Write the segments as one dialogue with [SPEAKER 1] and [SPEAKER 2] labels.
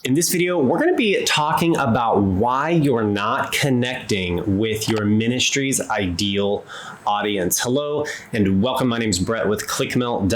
[SPEAKER 1] In this video, we're going to be talking about why you're not connecting with your ministry's ideal audience. Hello and welcome. My name is Brett with CLICKMILL'S.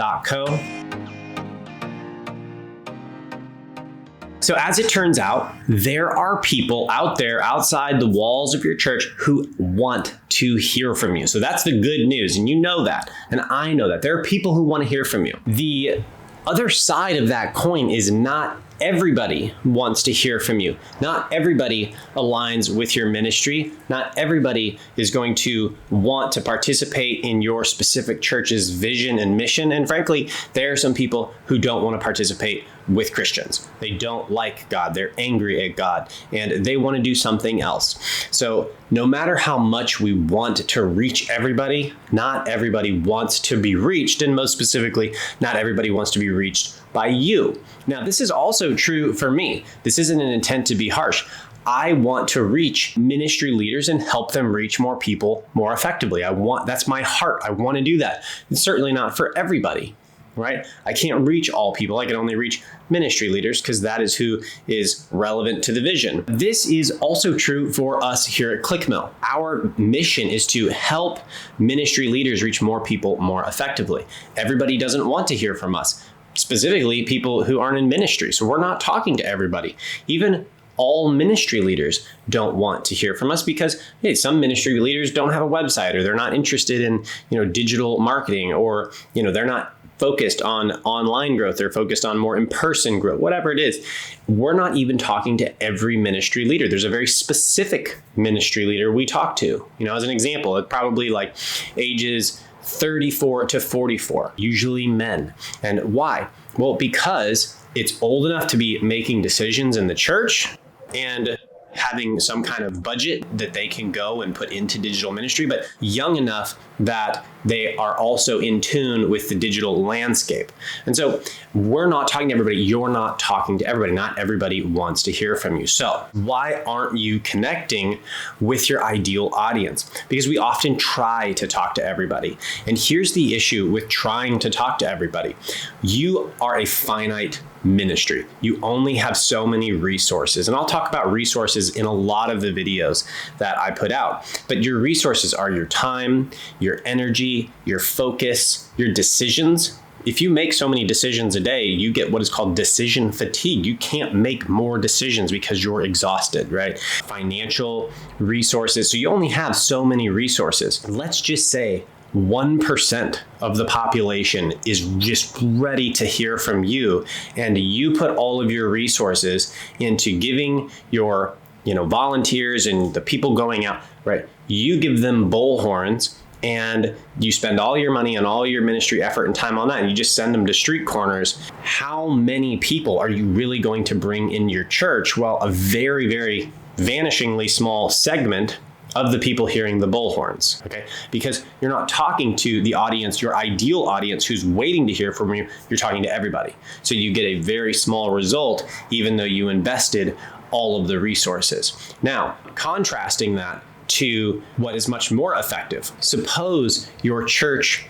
[SPEAKER 1] So as it turns out, there are people out there outside the walls of your church who want to hear from you. So that's the good news. And you know that. And I know that. There are people who want to hear from you. The other side of that coin is not everybody wants to hear from you. Not everybody aligns with your ministry. Not everybody is going to want to participate in your specific church's vision and mission. And frankly, there are some people who don't want to participate with Christians. They don't like God. They're angry at God and they want to do something else. So no matter how much we want to reach everybody, not everybody wants to be reached. And most specifically, not everybody wants to be reached by you. Now, this is also true for me. This isn't an intent to be harsh. I want to reach ministry leaders and help them reach more people more effectively. That's my heart. I want to do that. It's certainly not for everybody, right? I can't reach all people. I can only reach ministry leaders because that is who is relevant to the vision. This is also true for us here at ClickMill. Our mission is to help ministry leaders reach more people more effectively. Everybody doesn't want to hear from us. Specifically, people who aren't in ministry. So we're not talking to everybody. Even all ministry leaders don't want to hear from us because, hey, some ministry leaders don't have a website or they're not interested in, digital marketing, or, they're not focused on online growth. They're focused on more in-person growth, whatever it is. We're not even talking to every ministry leader. There's a very specific ministry leader we talk to. As an example, it's probably like ages 34 to 44, usually men. And why? Well, because it's old enough to be making decisions in the church and having some kind of budget that they can go and put into digital ministry, but young enough that they are also in tune with the digital landscape. And so we're not talking to everybody. You're not talking to everybody. Not everybody wants to hear from you. So why aren't you connecting with your ideal audience? Because we often try to talk to everybody. And here's the issue with trying to talk to everybody. You are a finite ministry. You only have so many resources. And I'll talk about resources in a lot of the videos that I put out. But your resources are your time, your energy, your focus, your decisions. If you make so many decisions a day, you get what is called decision fatigue. You can't make more decisions because you're exhausted, right? Financial resources. So you only have so many resources. Let's just say 1% of the population is just ready to hear from you, and you put all of your resources into giving your volunteers and the people going out, right? You give them bullhorns and you spend all your money and all your ministry effort and time on that, and you just send them to street corners. How many people are you really going to bring in your church? Well, a very, very vanishingly small segment of the people hearing the bullhorns, okay? Because you're not talking to the audience, your ideal audience who's waiting to hear from you. You're talking to everybody. So you get a very small result, even though you invested all of the resources. Now, contrasting that to what is much more effective. Suppose your church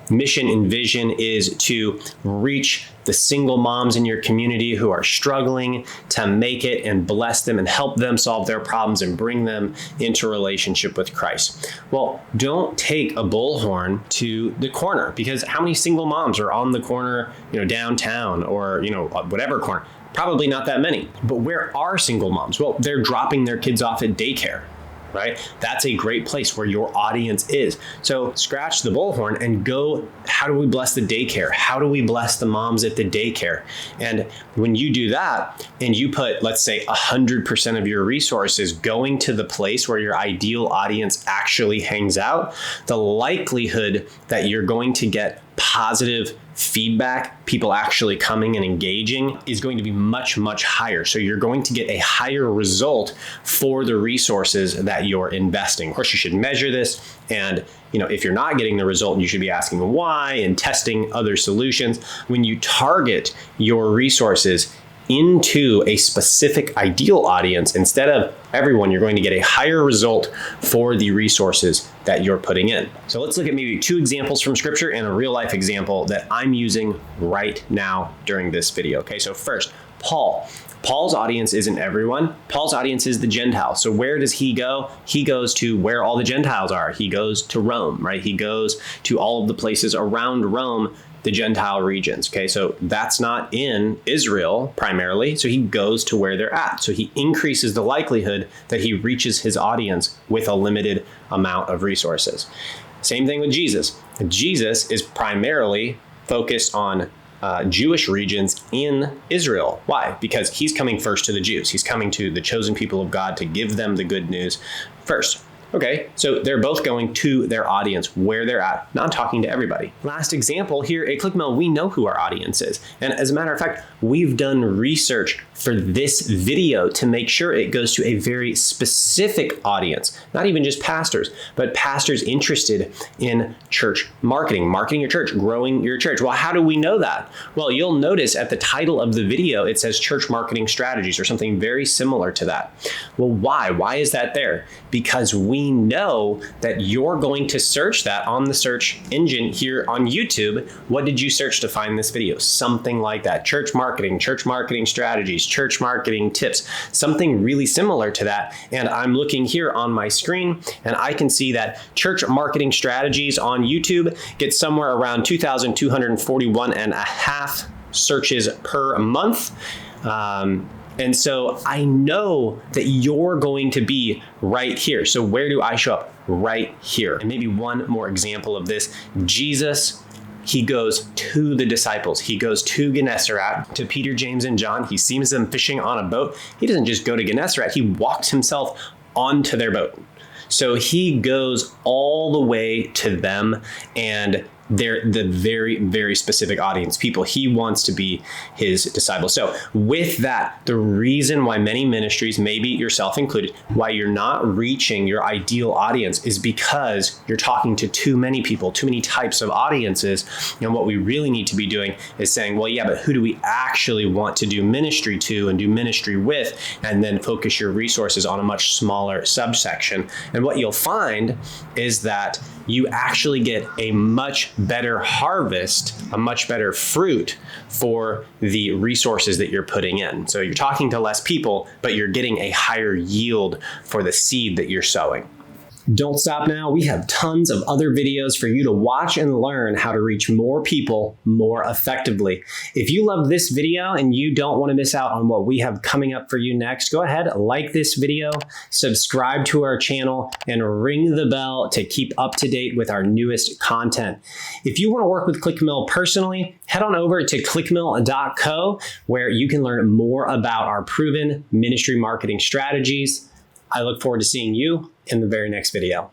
[SPEAKER 1] mission and vision is to reach the single moms in your community who are struggling to make it, and bless them and help them solve their problems and bring them into relationship with Christ. Well, don't take a bullhorn to the corner, because how many single moms are on the corner, downtown or, whatever corner? Probably not that many. But where are single moms? Well, they're dropping their kids off at daycare. Right? That's a great place where your audience is. So scratch the bullhorn and go, how do we bless the daycare? How do we bless the moms at the daycare? And when you do that and you put, let's say 100% of your resources going to the place where your ideal audience actually hangs out, the likelihood that you're going to get positive feedback, people actually coming and engaging, is going to be much, much higher. So you're going to get a higher result for the resources that you're investing. Of course, you should measure this. And, if you're not getting the result, you should be asking why and testing other solutions. When you target your resources into a specific ideal audience instead of everyone, you're going to get a higher result for the resources that you're putting in. So let's look at maybe 2 examples from scripture and a real life example that I'm using right now during this video. Okay, so first, Paul. Paul's audience isn't everyone. Paul's audience is the Gentiles. So where does he go? He goes to where all the Gentiles are. He goes to Rome, right? He goes to all of the places around Rome, the Gentile regions. Okay, so that's not in Israel primarily. So he goes to where they're at. So he increases the likelihood that he reaches his audience with a limited amount of resources. Same thing with Jesus. Jesus is primarily focused on Jewish regions in Israel. Why? Because he's coming first to the Jews. He's coming to the chosen people of God to give them the good news first. Okay, so they're both going to their audience where they're at, not talking to everybody. Last example here at ClickMill, we know who our audience is. And as a matter of fact, we've done research for this video to make sure it goes to a very specific audience, not even just pastors, but pastors interested in church marketing your church, growing your church. Well, how do we know that? Well, you'll notice at the title of the video, it says church marketing strategies or something very similar to that. Well, why? Why is that there? Because we know that you're going to search that on the search engine here on YouTube. What did you search to find this video? Something like that. Church marketing strategies, church marketing tips, something really similar to that. And I'm looking here on my screen and I can see that church marketing strategies on YouTube get somewhere around 2,241 and a half searches per month. And so I know that you're going to be right here. So where do I show up? Right here. And maybe one more example of this. Jesus, he goes to the disciples. He goes to Gennesaret, to Peter, James, and John. He sees them fishing on a boat. He doesn't just go to Gennesaret. He walks himself onto their boat. So he goes all the way to them, and they're the very, very specific audience, people he wants to be his disciples. So with that, the reason why many ministries, maybe yourself included, why you're not reaching your ideal audience is because you're talking to too many people, too many types of audiences. And what we really need to be doing is saying, well, yeah, but who do we actually want to do ministry to and do ministry with? And then focus your resources on a much smaller subsection. And what you'll find is that you actually get a much better harvest, a much better fruit for the resources that you're putting in. So you're talking to less people, but you're getting a higher yield for the seed that you're sowing. Don't stop now. We have tons of other videos for you to watch and learn how to reach more people more effectively. If you loved this video and you don't want to miss out on what we have coming up for you next, go ahead, like this video, subscribe to our channel, and ring the bell to keep up to date with our newest content. If you want to work with ClickMill personally, head on over to clickmill.co, where you can learn more about our proven ministry marketing strategies. I look forward to seeing you in the very next video.